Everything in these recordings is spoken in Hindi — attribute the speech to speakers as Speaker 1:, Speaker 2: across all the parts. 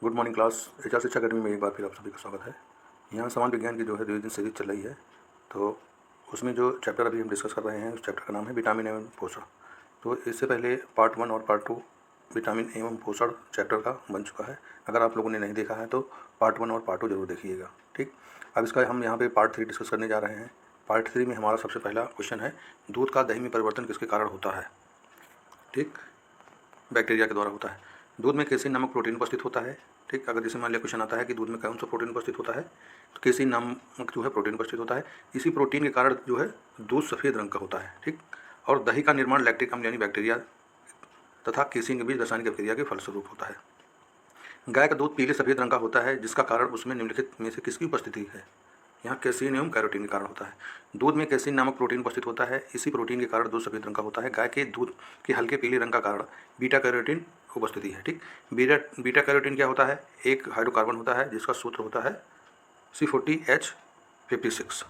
Speaker 1: Good morning class. एचआर शिक्षा अकेडमी में एक बार फिर आप सभी का स्वागत है। यहाँ समाज विज्ञान की जो है रिवीजन सीरीज चल रही है, तो उसमें जो चैप्टर अभी हम डिस्कस कर रहे हैं उस चैप्टर का नाम है विटामिन एवं पोषण। तो इससे पहले पार्ट 1 और पार्ट 2 विटामिन एवं पोषण चैप्टर का बन चुका है। अगर आप लोगों ने नहीं देखा है तो पार्ट 1 और पार्ट 2 जरूर देखिएगा। ठीक, अब इसका हम यहाँ पे पार्ट 3 डिस्कस करने जा रहे हैं। पार्ट 3 में हमारा सबसे पहला क्वेश्चन है, दूध का दही में परिवर्तन किसके कारण होता है। ठीक, बैक्टीरिया के द्वारा होता है। दूध में केसिन नामक प्रोटीन उपस्थित होता है। ठीक, अगर जैसे मान लिया क्वेश्चन आता है कि दूध में कौन सा प्रोटीन उपस्थित होता है, तो केसिन नामक जो है प्रोटीन उपस्थित होता है। इसी प्रोटीन के कारण जो है दूध सफ़ेद रंग का होता है। ठीक, और दही का निर्माण लैक्टिक अम्ल यानी बैक्टीरिया तथा केसिन के बीच रासायनिक अभिक्रिया के फलस्वरूप होता है। गाय का दूध पीले सफ़ेद रंग का होता है, जिसका कारण उसमें निम्नलिखित में से किसकी उपस्थिति है। यहाँ कैसीन एवं कैरोटीन के कारण होता है। दूध में कैसीन नामक प्रोटीन उपस्थित होता है, इसी प्रोटीन के कारण दूध सफ़ेद रंग का होता है। गाय के दूध के हल्के पीले रंग का कारण बीटा कैरोटीन उपस्थिति है। ठीक, बीटा कैरोटीन क्या होता है, एक हाइड्रोकार्बन होता है जिसका सूत्र होता है C40H56।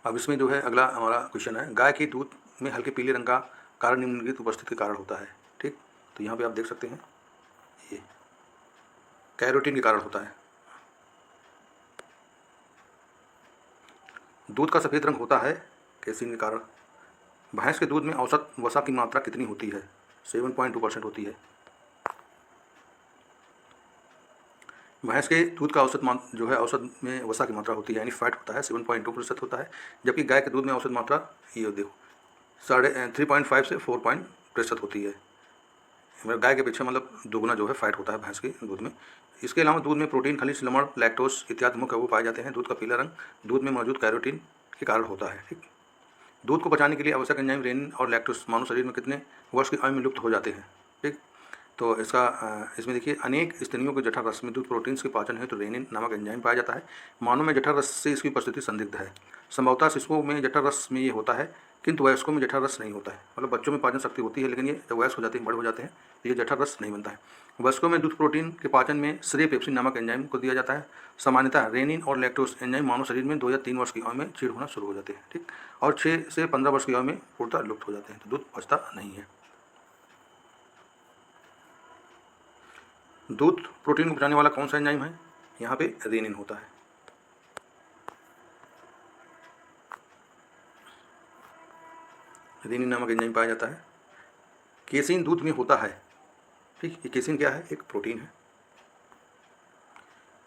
Speaker 1: अब इसमें जो है अगला हमारा क्वेश्चन है, गाय के दूध में हल्के पीले रंग का कारण निम्नलिखित उपस्थिति के कारण होता है। ठीक, तो यहाँ पे आप देख सकते हैं ये कैरोटीन के कारण होता है। दूध का सफ़ेद रंग होता है कैसीन के कारण। भैंस के दूध में औसत वसा की मात्रा कितनी होती है, 7.2% होती है। भैंस के दूध का जो है औसत में वसा की मात्रा होती है यानी फैट होता है 7.2% होता है, जबकि गाय के दूध में औसत मात्रा ये देखो 3.5 से 4% होती है। गाय के पीछे मतलब दोगुना जो है फैट होता है भैंस के दूध में। इसके अलावा दूध में प्रोटीन, खनिज लवण, लैक्टोज इत्यादि मुख्य वो पाए जाते हैं। दूध का पीला रंग दूध में मौजूद कैरोटीन के कारण होता है। ठीक, दूध को पचाने के लिए आवश्यक एंजाइम रेनिन और लैक्टोज मानव शरीर में कितने वर्ष की आयु में लुप्त हो जाते हैं। ठीक, तो इसमें देखिए, अनेक स्तनियों के जठर रस में दूध प्रोटीन्स के पाचन हेतु रेनिन नामक एंजाइम पाया जाता है। मानव में जठर रस से इसकी उपस्थिति संदिग्ध है। संभवतः शिशुओं में जठर रस में ये होता है, किंतु वयस्कों में जठर रस नहीं होता है। मतलब बच्चों में पाचन शक्ति होती है, लेकिन ये जब वयस्क हो जाते हैं, बड़े हो जाते हैं, तो ये जठर रस नहीं बनता है। वयस्कों में दूध प्रोटीन के पाचन में श्रेय पेप्सिन नामक एंजाइम को दिया जाता है। सामान्यतः रेनिन और लैक्टोज एंजाइम मानव शरीर में 2 या 3 वर्ष की आयु में क्षीण होना शुरू हो जाते हैं। ठीक, और 6 से 15 वर्ष की आयु में पूर्णतः लुप्त हो जाते हैं, तो दूध पचता नहीं है। दूध प्रोटीन को पचाने वाला कौन सा एंजाइम है, यहाँ पे रेनिन होता है। रेनिन नामक एंजाइम पाया जाता है। केसिन दूध में होता है। ठीक, ये केसिन क्या है, एक प्रोटीन है।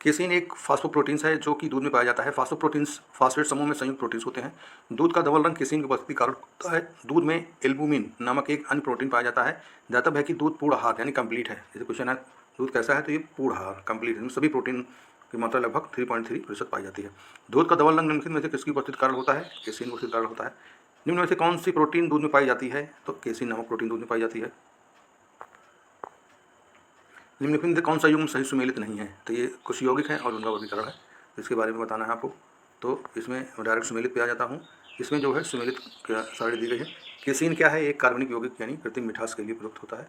Speaker 1: केसिन एक फास्फोप्रोटीन्स है जो कि दूध में पाया जाता है। फास्फोप्रोटीन्स फास्फेट समूह में संयुक्त प्रोटीन्स होते हैं। दूध का धवल रंग केसिन की उपस्थिति कारण होता है। दूध में एल्बुमिन नामक एक अन्य प्रोटीन पाया जाता है। ज्ञातव्य है कि दूध पूर्ण आहार यानी कंप्लीट है। जैसे क्वेश्चन है दूध कैसा है, तो ये पूर्ण आहार कंप्लीट है। सभी प्रोटीन की मात्रा लगभग 3.3% पाई जाती है। दूध का धवल रंग निम्नलिखित में से किसकी उपस्थिति कारण होता है, केसिन उपस्थिति कारण होता है। निम्न में से कौन सी प्रोटीन दूध में पाई जाती है, तो केसिन नामक प्रोटीन दूध में पाई जाती है। निम्नलिखित में से कौन सा युग्म सही सुमेलित नहीं है, तो ये कुछ यौगिक हैं और उनका वर्गीकरण है, इसके बारे में बताना है आपको। तो इसमें डायरेक्ट सुमेलित पे आ जाता हूँ। इसमें जो है सुमेलित सारी दी गई है। केसिन क्या है, एक कार्बनिक यौगिक यानी कृत्रिम मिठास के लिए प्रयुक्त होता है।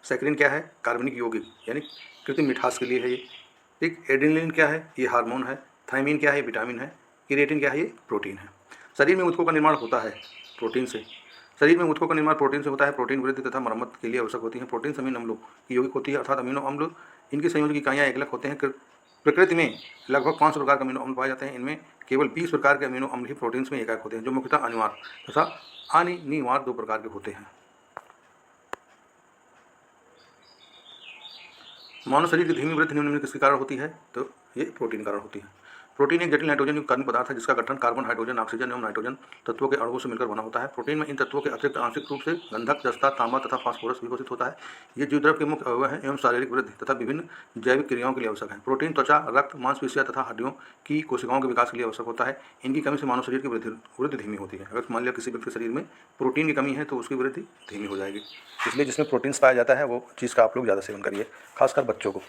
Speaker 1: सैक्रिन क्या है, कार्बनिक यौगिक यानी कृत्रिम मिठास के लिए है ये। ठीक, एड्रेनलिन क्या है, ये हार्मोन है। थायमिन क्या है, ये विटामिन है। क्रिएटिन क्या है, ये प्रोटीन है। शरीर में ऊतकों का निर्माण होता है प्रोटीन से। शरीर में ऊतकों का निर्माण प्रोटीन से होता है। प्रोटीन वृद्धि तथा मरम्मत के लिए आवश्यक होती है। प्रोटीन अमीनो अम्लों की यौगिक होती है, अर्थात अमीनो अम्ल इनकी संयोजक इकाइयाँ एक अलग होते हैं। प्रकृति में लगभग 500 प्रकार के अमीनो अम्ल पाए जाते हैं। इनमें केवल 20 प्रकार के अमीनो अम्ल ही प्रोटीन्स में एकाएक होते हैं, जो मुख्यतः अनिवार्य तथा अनिवार्य 2 प्रकार के होते हैं। मानव शरीर की धीमी वृद्धि निम्न में किसके कारण होती है, तो ये प्रोटीन कारण होती है। प्रोटीन एक जटिल नाइट्रोजन युक्त कार्बनिक पदार्थ है जिसका गठन कार्बन, हाइड्रोजन, ऑक्सीजन एवं नाइट्रोजन तत्वों के अणुओं से मिलकर बना होता है। प्रोटीन में इन तत्वों के अतिरिक्त आंशिक रूप से गंधक, जस्ता, तांबा तथा फास्फोरस भी उपस्थित होता है। ये जीवद्रव के मुख्य अवयव हैं एवं शारीरिक वृद्धि तथा विभिन्न जैविक क्रियाओं के लिए आवश्यक है। प्रोटीन त्वचा, रक्त, मांसपेशियां तथा हड्डियों की कोशिकाओं के विकास के लिए आवश्यक होता है। इनकी कमी से मानव शरीर की वृद्धि धीमी होती है। अगर मान लिया किसी व्यक्ति के शरीर में प्रोटीन की कमी है तो उसकी वृद्धि धीमी हो जाएगी। इसलिए जिसमें प्रोटीन्स पाया जाता है वो चीज़ का आप लोग ज़्यादा सेवन करिए, खासकर बच्चों को।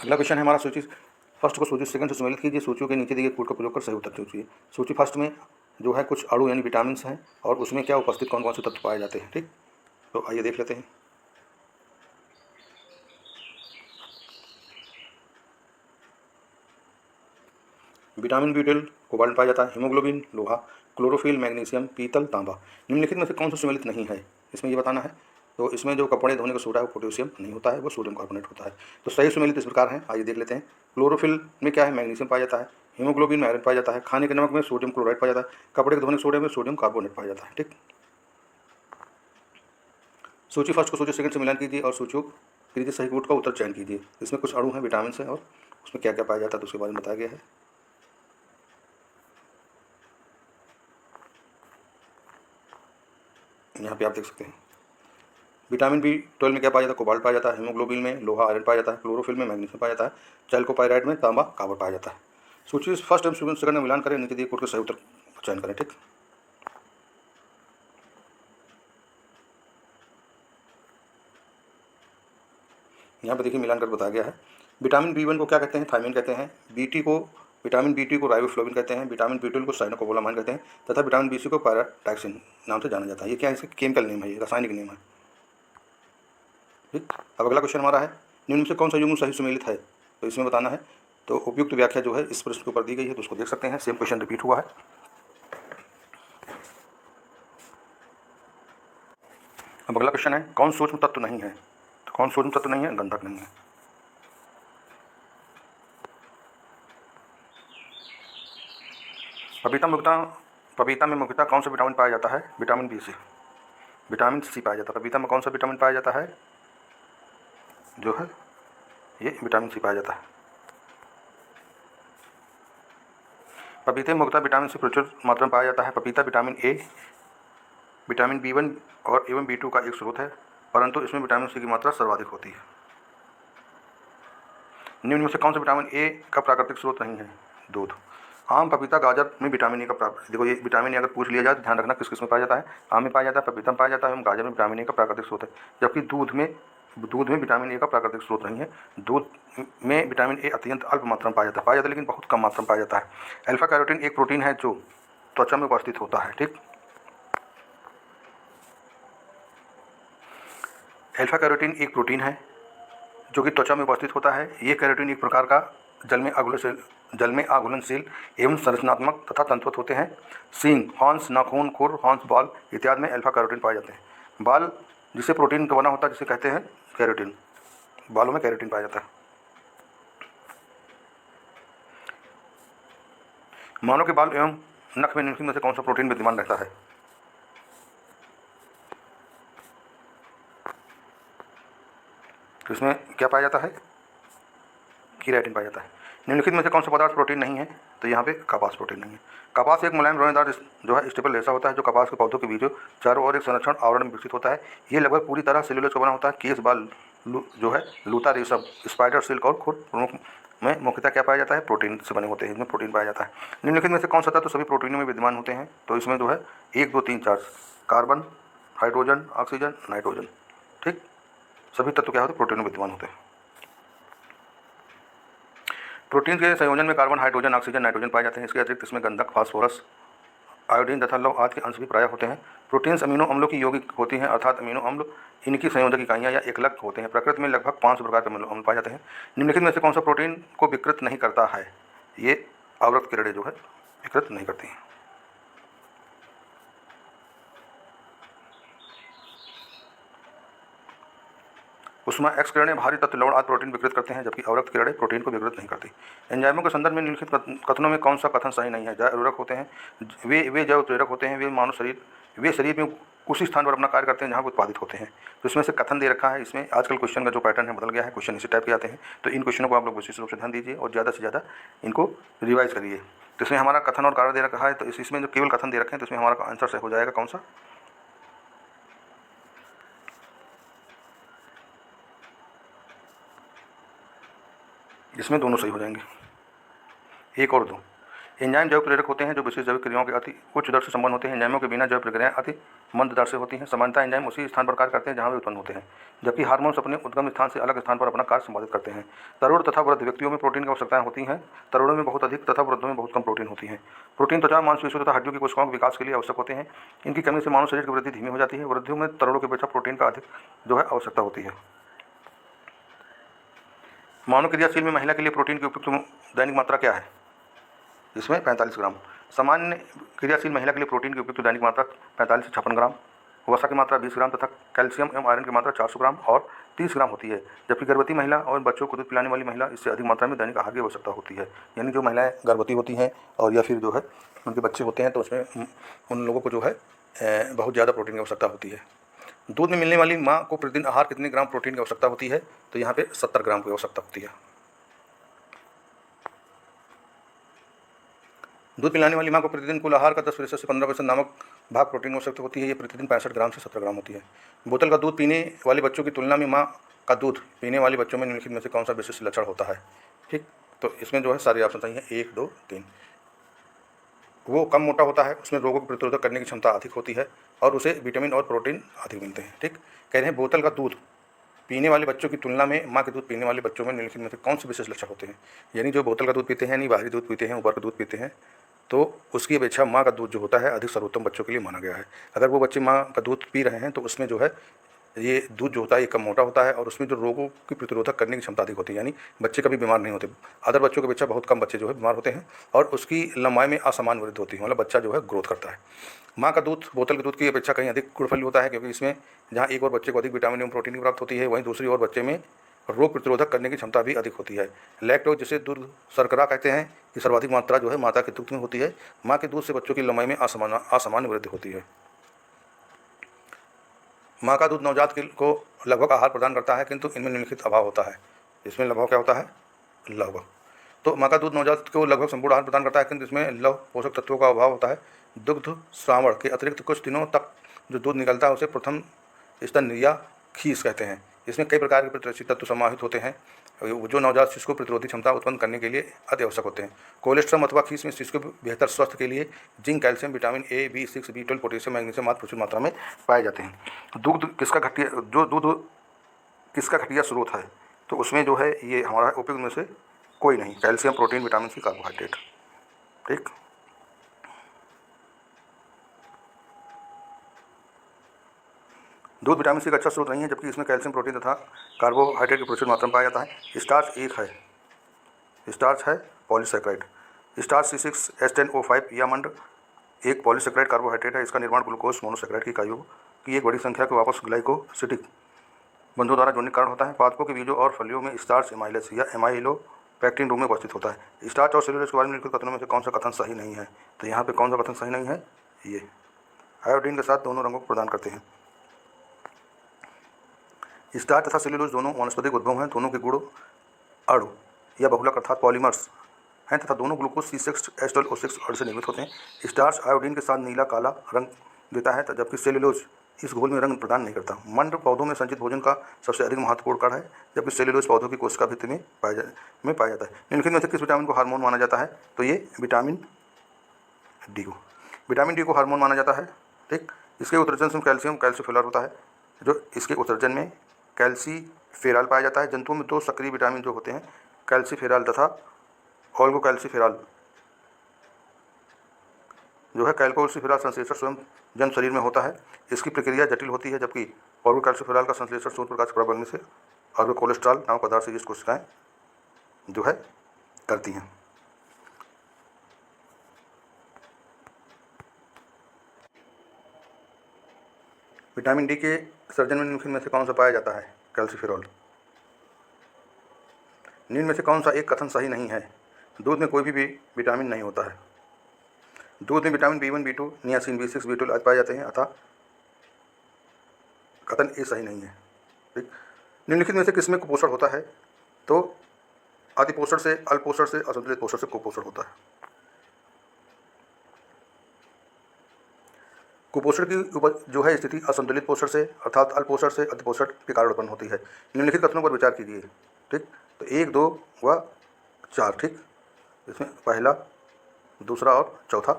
Speaker 1: अगला क्वेश्चन है हमारा, सूची फर्स्ट को सूची सेकंड से सुमेलित कीजिए। सूचियों के नीचे दिए कोड का प्रयोग कर सही उत्तर चुनिए। सूची फर्स्ट में जो है कुछ अणु यानी विटामिन हैं और उसमें क्या उपस्थित कौन कौन से तत्व पाए जाते हैं। ठीक, तो आइए देख लेते हैं। विटामिन B12 कोबाल्ट पाया जाता है। हीमोग्लोबिन लोहा, क्लोरोफिल मैग्नीशियम, पीतल, तांबा। निम्नलिखित में से कौन सा सुमेलित नहीं है, इसमें ये बताना है। तो इसमें जो कपड़े धोने का सोडा है वो पोटेशियम नहीं होता है, वो सोडियम कार्बोनेट होता है। तो सही सुमेलित इस प्रकार हैं, आइए देख लेते हैं। क्लोरोफिल में क्या है, मैग्नीशियम पाया जाता है, हीमोग्लोबिन में आयरन पाया जाता है, खाने के नमक में सोडियम क्लोराइड पाया जाता है, कपड़े के धोने के सोडे में सोडियम कार्बोनेट पाया जाता है। ठीक, सूची फर्स्ट को सूची सेकंड से मिलान कीजिए और सूची कीजिए सही रूट का उत्तर चयन कीजिए। इसमें कुछ अणु हैं विटामिन से और उसमें क्या क्या पाया जाता है तो उसके बारे में बताया गया है। यहाँ पे आप देख सकते हैं विटामिन B12 में क्या पाया जाता है, कोबाल्ट पाया जाता है, हीमोग्लोबिन में लोहा आयरन पाया जाता है, क्लोरोफिल में मैग्नीशियम पाया जाता है, चैल्कोपाइराइड में तांबा कॉपर पाया जाता है। सूची फर्स्ट एवं सेकंड में मिलान करें, नीचे दिए कोड के सही उत्तर चयन करें। ठीक, यहाँ पर देखिए मिलान कर बताया गया है। विटामिन B1 को क्या कहते हैं, थायमिन कहते हैं। विटामिन B2 को राइबोफ्लाविन कहते हैं। विटामिन B12 को साइनोकोबालामाइन कहते हैं तथा विटामिन B6 को पैराटाक्सिन नाम से जाना जाता है। ये क्या है, इसका केमिकल नेम है, ये रासायनिक नेम है। ठीक, अब अगला क्वेश्चन हमारा है निम्न में से कौन सा युग्म सही सुमेलित है, तो इसमें बताना है। तो उपयुक्त व्याख्या जो है इस प्रश्न के ऊपर दी गई है, तो उसको देख सकते हैं। सेम क्वेश्चन रिपीट हुआ है। अब अगला क्वेश्चन है कौन सूक्ष्म तत्व नहीं है, तो कौन सूक्ष्म तत्व नहीं है, गंधक नहीं है। पपीता में मुख्यतः कौन सा विटामिन पाया जाता है, विटामिन सी पाया जाता है। पपीता में कौन सा विटामिन पाया जाता है, जो है ये विटामिन सी पाया जाता है। पपीते में मुख्यतः विटामिन सी प्रचुर मात्रा में पाया जाता है। पपीता विटामिन ए, विटामिन B1 और एवं B2 का एक स्रोत है, परंतु इसमें विटामिन सी की मात्रा सर्वाधिक होती है। निम्न में से कौन सा विटामिन ए का प्राकृतिक स्रोत नहीं है, दूध। आम, पपीता, गाजर में विटामिन ए का देखो ये विटामिन ए अगर पूछ लिया जाए तो ध्यान रखना किस किस में पाया जाता है। आम में पाया जाता है, पपीता में पाया जाता है एवं गाजर में विटामिन ए का प्राकृतिक स्रोत है। जबकि दूध में विटामिन ए का प्राकृतिक स्रोत नहीं है। दूध में विटामिन ए अत्यंत अल्प मात्रा में पाया जाता है, लेकिन बहुत कम मात्रा में पाया जाता है। अल्फा कैरोटीन एक प्रोटीन है जो त्वचा में उपस्थित होता है। ठीक, अल्फा कैरोटीन एक प्रोटीन है जो कि त्वचा में उपस्थित होता है। ये कैरोटीन एक प्रकार का जल में आघुलनशील एवं संरचनात्मक तथा तंतुवत होते हैं। सींग, हॉर्न्स, नाखून, खुर, हॉर्न्स, बाल इत्यादि में अल्फा कैरोटीन पाए जाते हैं। बाल जिसे प्रोटीन का बना होता है जिसे कहते हैं कैरोटीन, बालों में कैरोटीन पाया जाता है। मानव के बाल एवं नख में निम्नलिखित में से कौन सा प्रोटीन विद्यमान रहता है, तो इसमें क्या पाया जाता है, कीराटिन पाया जाता है। निम्नलिखित में से कौन सा पदार्थ प्रोटीन नहीं है, तो यहाँ पे कपास प्रोटीन नहीं है। कपास एक मुलायम रोएदार जो है स्टेपल रेशा होता है जो कपास के पौधों के बीजों चारों ओर एक संरक्षण आवरण में विकसित होता है। ये लगभग पूरी तरह सेल्यूलोज का बना होता है। केस, बाल जो है लूता, रेशम, स्पाइडर सिल्क और खुर प्रमुख में मुख्यतः क्या पाया जाता है, प्रोटीन से बने होते हैं। इसमें प्रोटीन पाया जाता है। निम्नलिखित में से कौन सा तत्व सभी प्रोटीनों में विद्यमान होते हैं, तो इसमें जो है 1, 2, 3, 4 कार्बन, हाइड्रोजन, ऑक्सीजन, नाइट्रोजन। ठीक, सभी तत्व क्या होते हैं, प्रोटीन में विद्यमान होते हैं। प्रोटीन के संयोजन में कार्बन, हाइड्रोजन, ऑक्सीजन, नाइट्रोजन पाए जाते हैं। इसके अतिरिक्त इसमें गंधक, फास्फोरस, आयोडीन तथा लौह आदि के अंश भी प्राय होते हैं। प्रोटीन्स अमीनो अम्लों की यौगिक होती हैं, अर्थात अमीनो अम्ल इनकी संयोजक इकाइयाँ या एकलक होते हैं। प्रकृति में लगभग 500 प्रकार के अमीनो अम्ल पाए जाते हैं। निम्नलिखित में से कौन सा प्रोटीन को विकृत नहीं करता है, ये अवरक्त किरणें जो है विकृत नहीं करती हैं। उष्मा एक्स किरणें भारी तत्व लवण आदि प्रोटीन विकृत करते हैं, जबकि अवरक्त किरणें प्रोटीन को विकृत नहीं करती। एंजाइमों के संदर्भ में निम्नलिखित कथनों में कौन सा कथन सही नहीं है। जैव उत्प्रेरक होते हैं, वे जैव उत्प्रेरक होते हैं, वे शरीर में उसी स्थान पर अपना कार्य करते हैं जहाँ वो उत्पादित होते हैं। तो इसमें से कथन दे रखा है। इसमें आजकल क्वेश्चन का जो पैटर्न है बदल गया है, क्वेश्चन इसी टाइप के आते हैं। तो इन क्वेश्चनों को आप लोग विशेष रूप से ध्यान दीजिए और ज़्यादा से ज़्यादा इनको रिवाइज करिए। तो इसमें हमारा कथन और कारण दे रखा है, तो इसमें जो केवल कथन दे रखे हैं तो इसमें हमारा आंसर सही हो जाएगा कौन सा, इसमें दोनों सही हो जाएंगे, 1 और 2। एंजाइम जैव प्रेरक होते हैं जो विशेष जैविक क्रियाओं के अति उच्च दर से संपन्न होते हैं। एंजाइमों के बिना जैव प्रक्रियाएं अति मंद दर से होती हैं। सामान्यतः एंजाइम उसी स्थान पर कार्य करते हैं जहां वे उत्पन्न होते हैं, जबकि हार्मोन्स अपने उद्गम स्थान से अलग स्थान पर अपना कार्य संपादित करते हैं। तरुण तथा वृद्ध व्यक्तियों में प्रोटीन की आवश्यकताएं होती हैं। तरुणों में बहुत अधिक तथा वृद्धों में बहुत कम प्रोटीन होती है। प्रोटीन त्वचा, मांसपेशियों तथा हड्डियों की कोशिकाओं के विकास के लिए आवश्यक होते हैं। इनकी कमी से मानव शरीर की वृद्धि धीमी हो जाती है। वृद्धियों में तरुणों की अपेक्षा प्रोटीन का अधिक जो है आवश्यकता होती है। मानव क्रियाशील में महिला के लिए प्रोटीन की उपयुक्त दैनिक मात्रा क्या है, इसमें 45 ग्राम। सामान्य क्रियाशील महिला के लिए प्रोटीन की उपयुक्त दैनिक मात्रा 45 से 56 ग्राम। वसा की मात्रा 20 ग्राम तथा कैल्शियम एवं आयरन की मात्रा 400 ग्राम और 30 ग्राम होती है। जबकि गर्भवती महिला और बच्चों को दूध पिलाने वाली महिला इससे अधिक मात्रा में दैनिक आहार की आवश्यकता होती है। यानी जो महिलाएं गर्भवती होती हैं और या फिर जो है उनके बच्चे होते हैं तो उसमें उन लोगों को जो है बहुत ज़्यादा प्रोटीन की आवश्यकता होती है। दूध में मिलने वाली माँ को प्रतिदिन आहार कितने ग्राम प्रोटीन की आवश्यकता होती है? तो यहाँ पे 70 ग्राम की आवश्यकता होती है। दूध पिलाने वाली माँ को प्रतिदिन कुल आहार का 10% से 15% नामक भाग प्रोटीन की आवश्यकता होती है। ये प्रतिदिन 65 ग्राम से 70 ग्राम होती है। बोतल का दूध पीने वाले बच्चों की तुलना में माँ का दूध पीने वाले बच्चों में निम्नलिखित में से कौन सा विशिष्ट लक्षण होता है? ठीक, तो इसमें जो है सारे ऑप्शन सही हैं, 1, 2, 3। वो कम मोटा होता है, उसमें रोगों को प्रतिरोधक करने की क्षमता अधिक होती है और उसे विटामिन और प्रोटीन अधिक मिलते हैं। ठीक, कह रहे हैं बोतल का दूध पीने वाले बच्चों की तुलना में माँ के दूध पीने वाले बच्चों में निम्नलिखित में से कौन से विशेष लक्षण होते हैं? यानी जो बोतल का दूध पीते हैं, यानी बाहरी दूध पीते हैं, ऊपर का दूध पीते हैं, तो उसकी अपेक्षा माँ का दूध जो होता है अधिक सर्वोत्तम बच्चों के लिए माना गया है। अगर वो बच्चे माँ का दूध पी रहे हैं तो उसमें जो है ये दूध जो होता है ये कम मोटा होता है और उसमें जो रोगों की प्रतिरोधक करने की क्षमता अधिक होती है, यानी बच्चे कभी बीमार नहीं होते। अदर बच्चों की अपेक्षा बहुत कम बच्चे जो है बीमार होते हैं और उसकी लंबाई में असमान वृद्धि होती है, मतलब बच्चा जो है ग्रोथ करता है। माँ का दूध बोतल के दूध की अपेक्षा कहीं अधिक गुणफली होता है, क्योंकि इसमें जहाँ एक और बच्चे को अधिक विटामिन एवं प्रोटीन की प्राप्त होती है, वहीं दूसरी ओर बच्चे में रोग प्रतिरोधक करने की क्षमता भी अधिक होती है। लैक्टोज जिसे दूध शर्करा कहते हैं कि सर्वाधिक मात्रा जो है माता के दूध में होती है। माँ के दूध से बच्चों की लंबाई में असामान्य वृद्धि होती है। माँ का दूध नवजात को लगभग आहार प्रदान करता है, किंतु इनमें निम्नलिखित अभाव होता है। इसमें लगभग क्या होता है? लगभग। तो माँ का दूध नवजात को लगभग संपूर्ण आहार प्रदान करता है, किंतु इसमें लव पोषक तत्वों का अभाव होता है। दुग्ध श्रावण के अतिरिक्त कुछ दिनों तक जो दूध निकलता है उसे प्रथम स्तन या खीस कहते हैं। इसमें कई प्रकार के प्रतिरक्षी तत्व समाहित होते हैं जो नवजात शिशु को प्रतिरोधी क्षमता उत्पन्न करने के लिए अति आवश्यक होते हैं। कोलेस्ट्रॉल अथवा खीस में शिशु के बेहतर स्वास्थ्य के लिए zinc, calcium, vitamin A, B6, B12, potassium, magnesium आदि प्रचुर मात्रा में पाए जाते हैं। दूध किसका घटिया स्रोत है? तो उसमें जो है ये हमारा उपयुक्त में से कोई नहीं, calcium, protein, vitamin C, carbohydrate. ठीक, दूध विटामिन सी का अच्छा स्रोत नहीं है, जबकि इसमें कैल्शियम, प्रोटीन तथा कार्बोहाइड्रेट की प्रचुर मात्रा में पाया जाता है। स्टार्च है पॉलीसैकेराइड। स्टार्च C6H10O5 या मंड एक पॉलीसैकेराइड कार्बोहाइड्रेट है। इसका निर्माण ग्लूकोज मोनोसैकेराइड की इकाइयों की एक बड़ी संख्या को वापस ग्लाइकोसिडिक बंधों द्वारा जोड़ने के कारण होता है। पादपों के बीजों और फलियों में स्टार्च एमाइलेज या एमाइलोपेक्टिन रूप में उपस्थित होता है। स्टार्च और सेलुलोज के बारे में निम्नलिखित कथनों में से कौन सा कथन सही नहीं है? तो यहाँ पे कौन सा कथन सही नहीं है? ये आयोडीन के साथ दोनों रंगों को प्रदान करते हैं। स्टार्च तथा सेलुलोज दोनों वनस्पतिक उद्भव हैं। दोनों के गुण अणु या बहुलक अर्थात पॉलीमर्स हैं तथा दोनों ग्लूकोज C6H12O6 अणु से निर्मित होते हैं। स्टार्च आयोडीन के साथ नीला काला रंग देता है, जबकि सेलुलोज इस घोल में रंग प्रदान नहीं करता। मंड पौधों में संचित भोजन का सबसे अधिक महत्वपूर्ण कण है, जबकि सेलुलोज पौधों की कोशिका भित्ति में पाया जाता है। निम्नलिखित में से किस विटामिन को हार्मोन माना जाता है? तो ये विटामिन डी को हार्मोन माना जाता है। ठीक, इसके उत्सर्जन से कैल्सीफेरॉल होता है, जो इसके उत्सर्जन में कैल्सीफेरॉल पाया जाता है। जंतुओं में दो सक्रिय विटामिन जो होते हैं, कैल्सीफेरॉल तथा ऑल्गोकैल्सीफेरॉल जो है। कैल्सीफेरॉल संश्लेषण स्वयं जन शरीर में होता है। इसकी प्रक्रिया जटिल होती है, जबकि ऑल्गोकैल्सीफेरॉल का संश्लेषण सूर्य प्रकाश प्रभाव बनने से ऑल्गोकोलेस्ट्रॉल नामक पदार्थ से जिस कोशिकाएं जो है करती हैं। विटामिन डी के सर्जन में निम्नलिखित में से कौन सा पाया जाता है? कैल्सीफेरॉल। निम्न में से कौन सा एक कथन सही नहीं है? दूध में कोई भी विटामिन नहीं होता है। दूध में vitamin B1, B2, niacin, B6, B12 आदि पाए जाते हैं, अतः कथन ए सही नहीं है। ठीक, निम्नलिखित में से किसमें कुपोषण होता है? तो अतिपोषण से, अल्पोषण से, असंतुलित पोषण से कुपोषण होता है। कुपोषण की जो है स्थिति असंतुलित पोषण से अर्थात अल्पोषण से अतिपोषण के कारण उत्पन्न होती है। निम्नलिखित कथनों पर विचार कीजिए। ठीक, तो 1, 2 व 4। ठीक, इसमें पहला, दूसरा और चौथा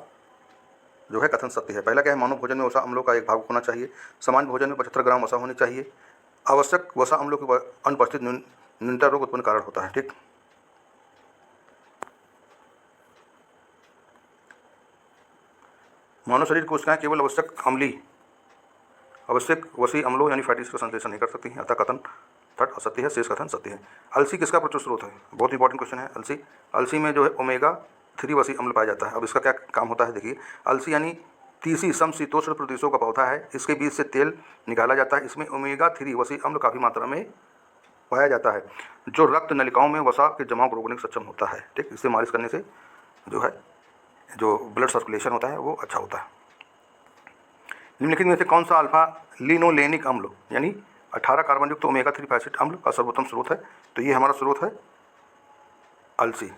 Speaker 1: जो है कथन सत्य है। पहला क्या है? मानव भोजन में वसा अम्लों का एक भाग होना चाहिए। सामान्य भोजन में 75 ग्राम वसा होनी चाहिए। आवश्यक वसा अम्लों की अनुपस्थित न्यूनता रोग उत्पन्न कारण होता है। ठीक, मानव शरीर कोशिकाएं केवल आवश्यक वसी अम्लों यानी फैटी एसिड का संश्लेषण नहीं कर सकती हैं, अतः कथन थर्ड असत्य है, शेष कथन सत्य है। अलसी किसका प्रचुर स्रोत है? बहुत इंपॉर्टेंट क्वेश्चन है। अलसी में जो है ओमेगा 3 वसी अम्ल पाया जाता है। अब इसका क्या काम होता है देखिए। अलसी यानी तीसी समशीतोष्ण प्रदेशों का पौधा है। इसके बीज से तेल निकाला जाता है। इसमें ओमेगा 3 वसी अम्ल काफ़ी मात्रा में पाया जाता है, जो रक्त नलिकाओं में वसा के जमाव को रोकने में सक्षम होता है। ठीक, इसे मालिश करने से जो है जो ब्लड सर्कुलेशन होता है वो अच्छा होता है। निम्नलिखित में से कौन सा अल्फा लिनोलेनिक अम्ल यानी 18 कार्बन युक्त ओमेगा 3 फैटी एसिड अम्ल का सर्वोत्तम स्रोत है? तो ये हमारा स्रोत है अलसी।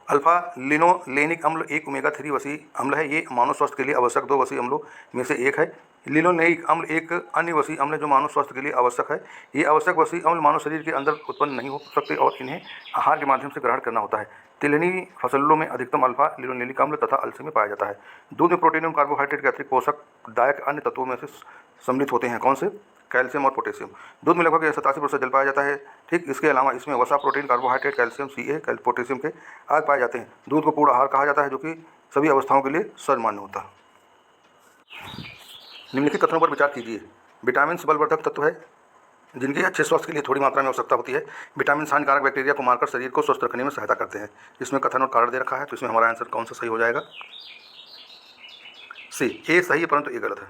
Speaker 1: अल्फा लिनोलेनिक अम्ल एक ओमेगा 3 वसी अम्ल है। ये मानव स्वास्थ्य के लिए आवश्यक 2 वसी अम्लों में से एक है। लिनोलेनिक अम्ल एक अन्य वसी अम्ल है जो मानव स्वास्थ्य के लिए आवश्यक है। ये आवश्यक वसी अम्ल मानव शरीर के अंदर उत्पन्न नहीं हो सकते और इन्हें आहार के माध्यम से ग्रहण करना होता है। तिलहनी फसलों में अधिकतम अल्फा लिनोलेनिक अम्ल तथा अलसी में पाया जाता है। दूध में प्रोटीन एवं कार्बोहाइड्रेट के अतिरिक्त पोषक दायक अन्य तत्वों में से सम्मिलित होते हैं। कौन से? कैल्शियम और पोटेशियम। दूध में लगभग 87% जल पाया जाता है। ठीक, इसके अलावा इसमें वसा, protein, carbohydrate, calcium, Ca, potassium के आदि पाए जाते हैं। दूध को पूर्ण आहार कहा जाता है, जो कि सभी अवस्थाओं के लिए सर्वमान्य होता है। निम्नलिखित कथनों पर विचार कीजिए। विटामिन बलवर्धक तत्व है जिनकी अच्छे स्वास्थ्य के लिए थोड़ी मात्रा में आवश्यकता होती है। विटामिन हानिकारक बैक्टीरिया को मारकर शरीर को स्वस्थ रखने में सहायता करते हैं। इसमें कथन और कारण दे रखा है, तो इसमें हमारा आंसर कौन सा सही हो जाएगा? सी, ए सही है परंतु ए गलत है।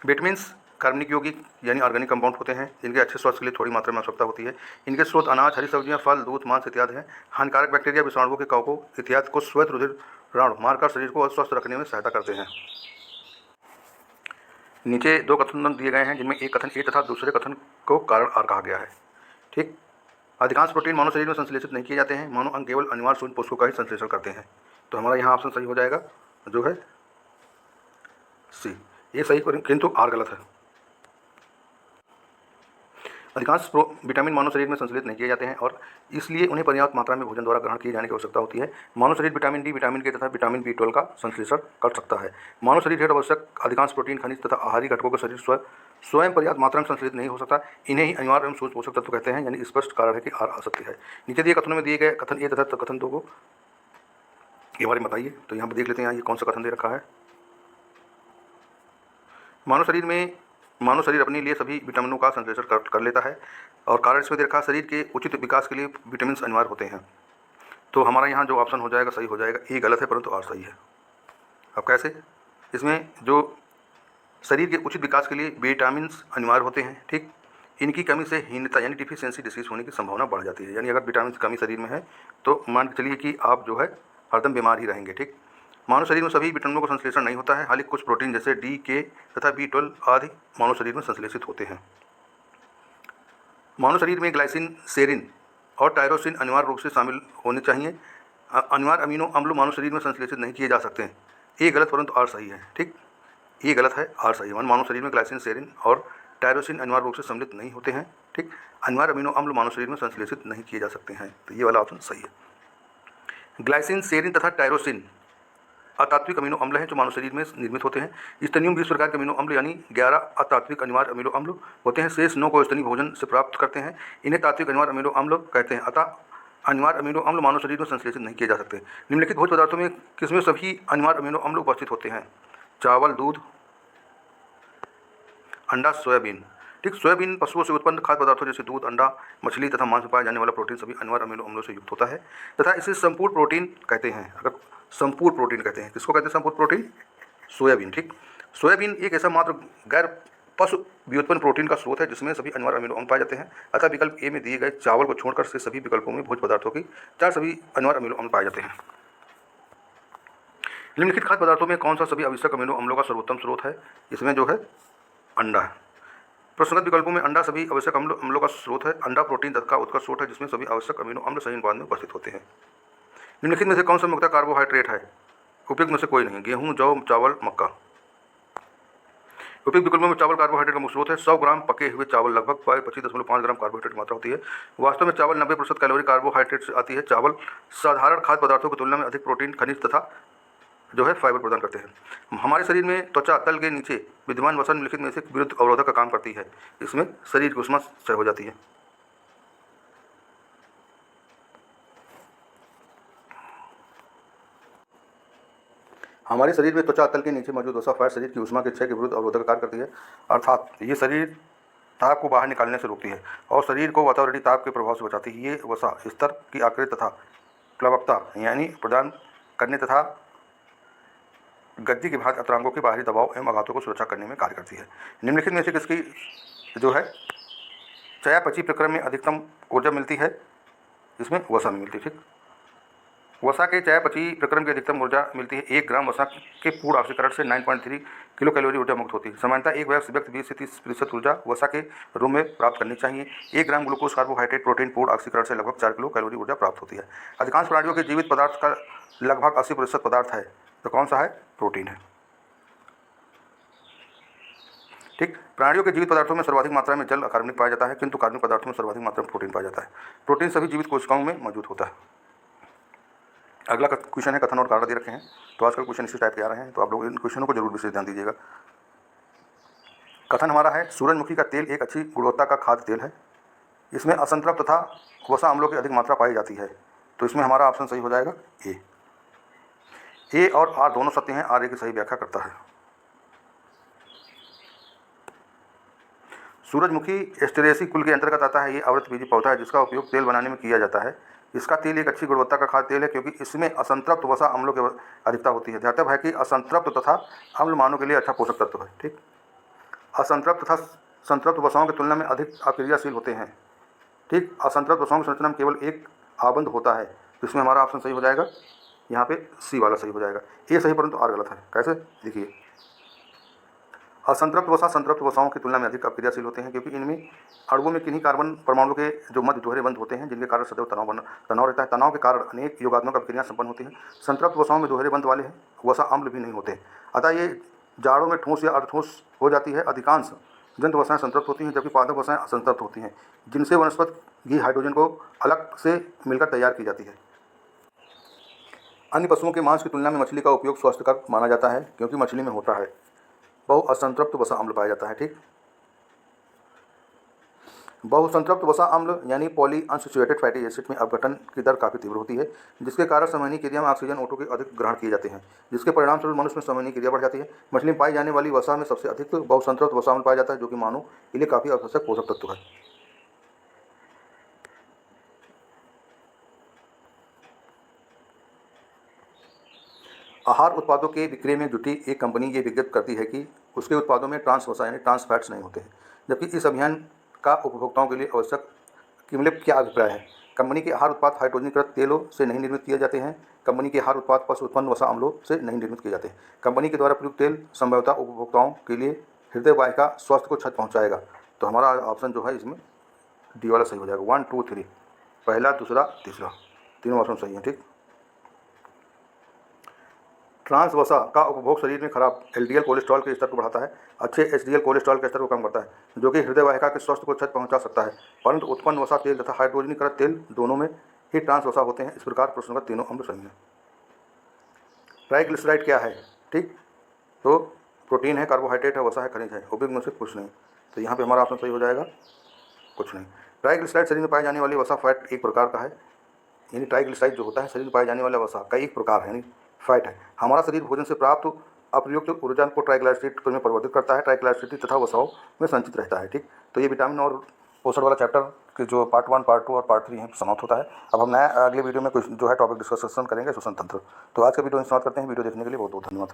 Speaker 1: विटामिन कार्बनिक यौगिक यानी ऑर्गेनिक कंपाउंड होते हैं जिनके अच्छे स्वास्थ्य के लिए थोड़ी मात्रा में आवश्यकता होती है। इनके स्रोत अनाज, हरी सब्जियां, फल, दूध, मांस इत्यादि हैं। हानिकारक बैक्टीरिया, विषाणुओं के कवकों इत्यादि को श्वेत रुधिर रण मारकर शरीर को स्वस्थ रखने में सहायता करते हैं। नीचे 2 कथन दिए गए हैं जिनमें एक कथन ए तथा दूसरे कथन को कारण आर कहा गया है। ठीक, अधिकांश प्रोटीन मानव शरीर में संश्लेषित नहीं किए जाते हैं। मानव अंग केवल अनिवार्य सूक्ष्म पोषकों का ही संश्लेषण करते हैं। तो हमारा यहाँ ऑप्शन सही हो जाएगा जो है सी। ये सही किंतु आर गलत है। अधिकांश विटामिन मानव शरीर में संश्लेषित नहीं किए जाते हैं और इसलिए उन्हें पर्याप्त मात्रा में भोजन द्वारा ग्रहण किए जाने की आवश्यकता होती है। मानव शरीर विटामिन डी, विटामिन के तथा विटामिन B12 का संश्लेषण कर सकता है। मानव शरीर हेतु आवश्यक अधिकांश प्रोटीन, खनिज तथा आहारी घटकों का शरीर स्वयं पर्याप्त मात्रा में संश्लेषित नहीं हो सकता। इन्हें ही अनिवार्य एवं सूक्ष्म पोषक तत्व कहते हैं, यानी स्पष्ट कारण है कि आर आ सकती है। नीचे दिए कथनों में दिए गए कथन ए तथा कथन 2 को के बारे में बताइए। तो यहाँ पर देख लेते हैं ये कौन सा कथन दे रखा है। मानव शरीर अपने लिए सभी विटामिनों का संश्लेषण कर लेता है और कारण इसमें दे रखा शरीर के उचित विकास के लिए विटामिन अनिवार्य होते हैं। तो हमारा यहाँ जो ऑप्शन हो जाएगा सही हो जाएगा। ए गलत है परंतु आर सही है। अब कैसे? इसमें जो शरीर के उचित विकास के लिए विटामिन अनिवार्य होते हैं। ठीक, इनकी कमी से हीनता यानी डिफिशियंसी डिसीज होने की संभावना बढ़ जाती है। यानी अगर विटामिन की कमी शरीर में है तो मान के चलिए कि आप जो है हरदम बीमार ही रहेंगे। ठीक, मानव शरीर में सभी विटामिनों का संश्लेषण नहीं होता है। हालांकि कुछ प्रोटीन जैसे डी, के तथा B12 आदि मानव शरीर में संश्लेषित होते हैं। मानव शरीर में ग्लाइसिन, सेरिन और टायरोसिन अनिवार्य रूप से शामिल होने चाहिए। अनिवार्य अमीनो अम्ल मानव शरीर में संश्लेषित नहीं किए जा सकते हैं। ये गलत परंतु आर सही है। ठीक, ये गलत है, आर सही है। मानव शरीर में ग्लाइसिन, सेरिन और टायरोसिन अनिवार्य रूप से सम्मिलित नहीं होते हैं। ठीक, अनिवार्य अमीनो अम्ल मानव शरीर में संश्लेषित नहीं किए जा सकते हैं। तो ये वाला ऑप्शन सही है। ग्लाइसिन, सेरिन तथा टायरोसिन अतात्विक अमीनो अम्ल हैं जो मानव शरीर में निर्मित होते हैं। स्तनियों 20 प्रकार के अमीनो अम्ल यानी 11 अतात्विक अनिवार्य अमीनो अम्ल होते हैं। शेष 9 को स्तनीय भोजन से प्राप्त करते हैं। इन्हें तात्विक अनिवार्य अमीनो अम्ल कहते हैं। अतः अनिवार्य अमीनो अम्ल मानव शरीर में संश्लेषित नहीं किए जा सकते। निम्नलिखित भोज्य पदार्थों में किसमें सभी अनिवार्य अमीनो अम्ल उपस्थित होते हैं? चावल, दूध, अंडा, सोयाबीन। ठीक, सोयाबीन पशुओं से उत्पन्न खाद्य पदार्थों जैसे दूध, अंडा, मछली तथा मांस में पाया जाने वाला प्रोटीन सभी अनिवार्य अमीनो अम्लों से युक्त होता है तथा इसे संपूर्ण प्रोटीन कहते हैं। अगर संपूर्ण प्रोटीन कहते हैं, किसको कहते हैं संपूर्ण प्रोटीन? सोयाबीन। ठीक, सोयाबीन एक ऐसा मात्र गैर पशु व्युत्पन्न प्रोटीन का स्रोत है जिसमें सभी अनिवार्य अमीनो अम्ल पाए जाते हैं। अतः विकल्प ए में दिए गए चावल को छोड़कर से सभी विकल्पों में भोज्य पदार्थों की 4 सभी अनिवार्य अमीनो अम्ल पाए जाते हैं। निम्नलिखित खाद्य पदार्थों में कौन सा सभी आवश्यक अमीनो अम्लों का सर्वोत्तम स्रोत है? इसमें जो है अंडा है। प्रसंगत विकल्पों में अंडा सभी आवश्यक अम्लों का स्रोत है। अंडा प्रोटीन का उत्कृष्ट स्रोत है जिसमें सभी आवश्यक अमीनो अम्ल सही अनुपात में उपस्थित होते हैं। निम्नलिखित में से कौन सा मुख्य कार्बोहाइड्रेट है? उपयुक्त में से कोई नहीं। गेहूं, जौ, चावल, मक्का। उपयुक्त विकल्पों में चावल कार्बोहाइड्रेट का मुख्य स्रोत है। 100 ग्राम पके हुए चावल लगभग 25.5 ग्राम कार्बोहाइड्रेट की मात्रा होती है। वास्तव में चावल 90% कैलोरी कार्बोहाइड्रेट से आती है। चावल साधारण खाद्य पदार्थों की तुलना में अधिक प्रोटीन, खनिज तथा जो है फाइबर प्रदान करते हैं। हमारे शरीर में त्वचा तल के नीचे विद्यमान वसा निम्नलिखित में से विरुद्ध अवरोधक का काम करती है। इसमें शरीर की उष्मा क्षय हो जाती है। हमारे शरीर में त्वचा तल के नीचे मौजूद वसा फैट शरीर की उष्मा के क्षय के विरुद्ध अवरोधक कार्य करती है। अर्थात ये शरीर ताप को बाहर निकालने से रोकती है और शरीर को वातावरणीय ताप के प्रभाव से बचाती है। ये वसा स्तर की आकृति तथा प्लवकता यानी प्रदान करने तथा गद्दी के भाग अंतरांगों के बाहरी दबाव एवं आघातों को सुरक्षा करने में कार्य करती है। निम्नलिखित में से किसकी जो है चयापचय प्रक्रम में अधिकतम ऊर्जा मिलती है? इसमें वसा में मिलती है। ठीक, वसा के चयापचय प्रक्रम की अधिकतम ऊर्जा मिलती है। 1 ग्राम वसा के पूर्ण ऑक्सीकरण से 9.3 किलो कैलोरी ऊर्जा मुक्त होती है। सामान्यतः एक व्यक्ति 20 से 30% ऊर्जा वसा के रूप में प्राप्त करनी चाहिए। 1 ग्राम ग्लूकोज कार्बोहाइड्रेट प्रोटीन पूर्ण ऑक्सीकरण से लगभग 4 किलो कैलोरी ऊर्जा प्राप्त होती है। अधिकांश प्राणियों के जीवित पदार्थ का लगभग 80% पदार्थ है, तो कौन सा है? प्रोटीन है। ठीक, प्राणियों के जीवित पदार्थों में सर्वाधिक मात्रा में जल कार्बनिक पाया जाता है, किंतु कार्बनिक पदार्थों में सर्वाधिक मात्रा में प्रोटीन पाया जाता है। प्रोटीन सभी जीवित कोशिकाओं में मौजूद होता है। अगला क्वेश्चन है कथन और कारण दे रखे हैं, तो आजकल क्वेश्चन इसी टाइप के आ रहे हैं, तो आप लोग इन क्वेश्चनों को जरूर विशेष ध्यान दीजिएगा। कथन हमारा है सूरजमुखी का तेल एक अच्छी गुणवत्ता का खाद्य तेल है। इसमें असंतृप्त तथा वसा अम्लों की अधिक मात्रा पाई जाती है, तो इसमें हमारा ऑप्शन सही हो जाएगा ए और आर दोनों सत्य हैं। आर ए की सही व्याख्या करता है। सूरजमुखी एस्टेरेसी कुल के अंतर्गत आता है। ये आवृतबीजी पौधा है जिसका उपयोग तेल बनाने में किया जाता है। इसका तेल एक अच्छी गुणवत्ता का खाद्य तेल है क्योंकि इसमें असंतृप्त वसा अम्लों की अधिकता होती है। ध्यातव्य है कि असंतृप्त तथा अम्ल मानव के लिए अच्छा पोषक तत्व है। ठीक, असंतृप्त तथा संतृप्त वसाओं की तुलना में अधिक अक्रियाशील होते हैं। ठीक, असंतृप्त वसाओं की संरचना में केवल एक आबंध होता है, तो इसमें हमारा ऑप्शन सही हो जाएगा, यहाँ पे सी वाला सही हो जाएगा। ए सही परंतु आर गलत है। कैसे? देखिए, असंतृप्त वसा संतृप्त वसाओं की तुलना में अधिक अक्रियाशील होते हैं क्योंकि इनमें अणुओं में किन्हीं कार्बन परमाणु के जो मध्य दोहरे बंध होते हैं, जिनके कारण सदैव तनाव रहता है। तनाव के कारण अनेक योगात्मक अभिक्रियाएं संपन्न होती हैं। संतृप्त वसाओं में दोहरे बंध वाले हैं वसा अम्ल भी नहीं होते, अतः ये जाड़ों में ठोस या अर्धठोस हो जाती है। अधिकांश जंतु वसाएं संतृप्त होती हैं जबकि पादप वसाएं असंतृप्त होती हैं, जिनसे वनस्पति घी हाइड्रोजन को अलग से मिलकर तैयार की जाती है। अन्य पशुओं के मांस की तुलना में मछली का उपयोग स्वास्थ्यकर माना जाता है क्योंकि मछली में होता है बहु असंतृप्त वसा अम्ल पाया जाता है। ठीक, बहुसंतृप्त वसा अम्ल यानी पॉली अनसैचुरेटेड फैटी एसिड में अपघटन की दर काफ़ी तीव्र होती है, जिसके कारण संवहनी क्रिया में ऑक्सीजन ओटो के अधिक ग्रहण किए जाते हैं, जिसके परिणामस्वरूप मनुष्य में संवहनी क्रिया बढ़ जाती है। मछली में पाई जाने वाली वसा में सबसे अधिक बहुसंतृप्त वसा अम्ल पाया जाता है, जो कि मानव के लिए काफ़ी आवश्यक पोषक तत्व है। आहार उत्पादों के विक्रय में जुटी एक कंपनी ये विज्ञप्ति करती है कि उसके उत्पादों में ट्रांस वसा यानी ट्रांस फैट्स नहीं होते हैं, जबकि इस अभियान का उपभोक्ताओं के लिए आवश्यक कि मतलब क्या अभिप्राय है? कंपनी के आहार उत्पाद हाइड्रोजनीकृत तेलों से नहीं निर्मित किए जाते हैं। कंपनी के आहार उत्पाद पशु उत्पन्न वसा अम्लों से नहीं निर्मित किए जाते हैं। कंपनी के द्वारा प्रयुक्त तेल संभवतः उपभोक्ताओं के लिए हृदय वाहिका स्वास्थ्य को क्षति पहुँचाएगा, तो हमारा ऑप्शन जो है इसमें डी वाला सही हो जाएगा। 1 2 3 पहला दूसरा तीसरा तीनों ऑप्शन सही है। ठीक, ट्रांस वसा का उपभोग शरीर में खराब एलडीएल कोलेस्ट्रॉल के स्तर को बढ़ाता है, अच्छे एचडीएल कोलेस्ट्रॉल के स्तर को कम करता है, जो कि हृदय वाहिका के स्वास्थ्य को क्षति पहुंचा सकता है। परंतु उत्पन्न वसा तेल तथा हाइड्रोजनीकृत तेल दोनों में ही ट्रांस वसा होते हैं। इस प्रकार प्रश्न का तीनों अम्ल सही है। ट्राइग्लिसराइड क्या है? ठीक, तो प्रोटीन है, कार्बोहाइड्रेट है, वसा है, खनिज है, उपयुक्त में से कुछ नहीं, तो यहाँ पर हमारा ऑप्शन सही हो जाएगा कुछ नहीं। ट्राइग्लिसराइड शरीर में पाई जाने वाली वसा फैट एक प्रकार का है, यानी ट्राइग्लिसराइड जो होता है शरीर में पाई जाने वाला वसा का एक प्रकार है, यानी फैट है। हमारा शरीर भोजन से प्राप्त अप्रयुक्त ऊर्जा को ट्राइग्लिसराइड में परिवर्तित करता है। ट्राइग्लिसराइड तथा वसाओं में संचित रहता है। ठीक, तो ये विटामिन और पोषण वाला चैप्टर के जो पार्ट 1 पार्ट 2 और पार्ट 3 है समाप्त होता है। अब हम नया अगले वीडियो में कुछ जो है टॉपिक डिस्कशन करेंगे श्वसन तंत्र। तो आज का वीडियो समाप्त करते हैं। वीडियो देखने के लिए बहुत बहुत धन्यवाद।